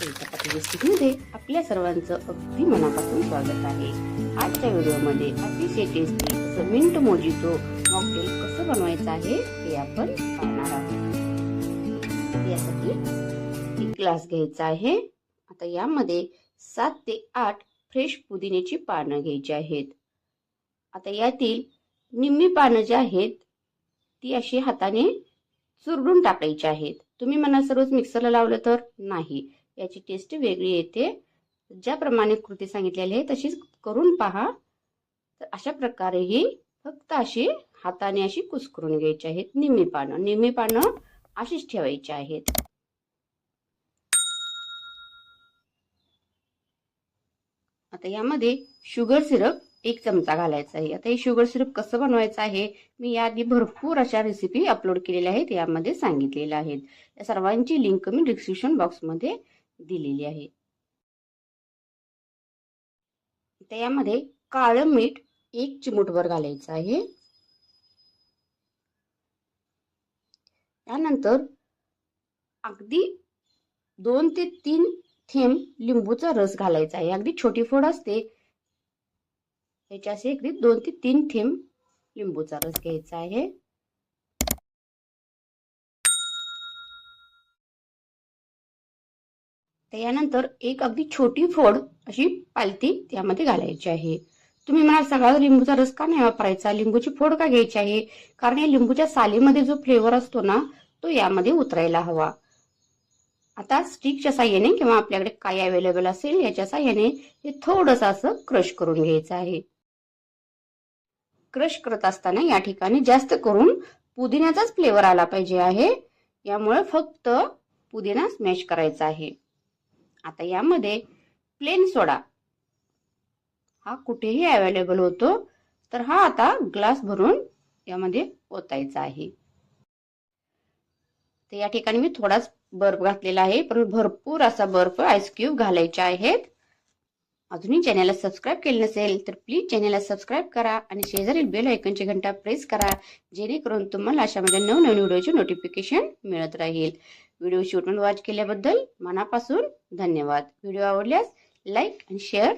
चपाती रेसिपीमध्ये आपल्या सर्वांचं अगदी मनापासून स्वागत आहे। आजच्या व्हिडिओमध्ये अतिशय टेस्टी असं मिंट मोजितो मॉकटेल कसं बनवायचं आहे हे आपण पाहणार आहोत। यासाठी एक ग्लास घ्यायचा आहे। आता यामध्ये 7 ते 8 फ्रेश पुदिन्याची पानं घ्यायची आहेत। आता यातील निम्मी पानं जी आहेत ती अशी हाताने चुरडून टाकायची आहेत। तुम्ही मला सर्वच मिक्सरला लावलं तर नाही, याची टेस्ट वेगळी येते। ज्याप्रमाणे कृती सांगितलेली आहे तशीच करून पहा। तर अशा प्रकारे ही फक्त अशी हाताने अशी कुस्करून घ्यायची आहेत। निम्मी पानं अशीच ठेवायची आहेत। आता यामध्ये शुगर सिरप 1 चमचा घालायचा आहे। आता हे शुगर सिरप कसं बनवायचं आहे मी याआधी भरपूर अशा रेसिपी अपलोड केलेल्या आहेत, यामध्ये सांगितलेल्या आहेत। या सर्वांची लिंक मी डिस्क्रिप्शन बॉक्स मध्ये दिलेली आहे। आता यामध्ये काळं मीठ 1 चिमूटभर घालायचं आहे। त्यानंतर अगदी 2 ते 3 थेंब लिंबूचा रस घालायचा आहे। अगदी छोटी फोड असते याच्या असे अगदी 2 ते 3 थेंब लिंबूचा रस घ्यायचा आहे। त्यानंतर एक अगदी छोटी फोड अशी पालती त्यामध्ये घालायची आहे। तुम्ही म्हणाल सगळा लिंबूचा रस का नाही वापरायचा, लिंबूची फोड का घ्यायची आहे? कारण या लिंबूच्या सालीमध्ये जो फ्लेवर असतो ना तो यामध्ये उतरायला हवा। आता स्टिकच्या साहाय्याने किंवा आपल्याकडे काय अवेलेबल असेल याच्या साहाय्याने हे थोडंसं असं क्रश करून घ्यायचं आहे। क्रश करत असताना या ठिकाणी जास्त करून पुदिन्याचाच फ्लेवर आला पाहिजे आहे, यामुळे फक्त पुदिना स्मॅश करायचा आहे। आता यामध्ये प्लेन सोडा हा कुठेही अवेलेबल होतो, तर हा आता ग्लास भरून यामध्ये ओतायचा आहे। तर या ठिकाणी मी थोडाच बर्फ घातलेला आहे, पण भरपूर असा बर्फ आईस क्यूब घालायचे आहेत। अजूनही चॅनलला सबस्क्राईब केले नसेल तर प्लीज चॅनलला सबस्क्राईब करा आणि शेजारील बेल आयकॉनची घंटा प्रेस करा, जेणेकरून तुम्हाला अशा माझ्या नवनवीन व्हिडिओचे नोटिफिकेशन मिळत राहील। व्हिडिओ शेवटपर्यंत वॉच केल्याबद्दल मनापासून धन्यवाद। व्हिडिओ आवडल्यास लाईक आणि शेअर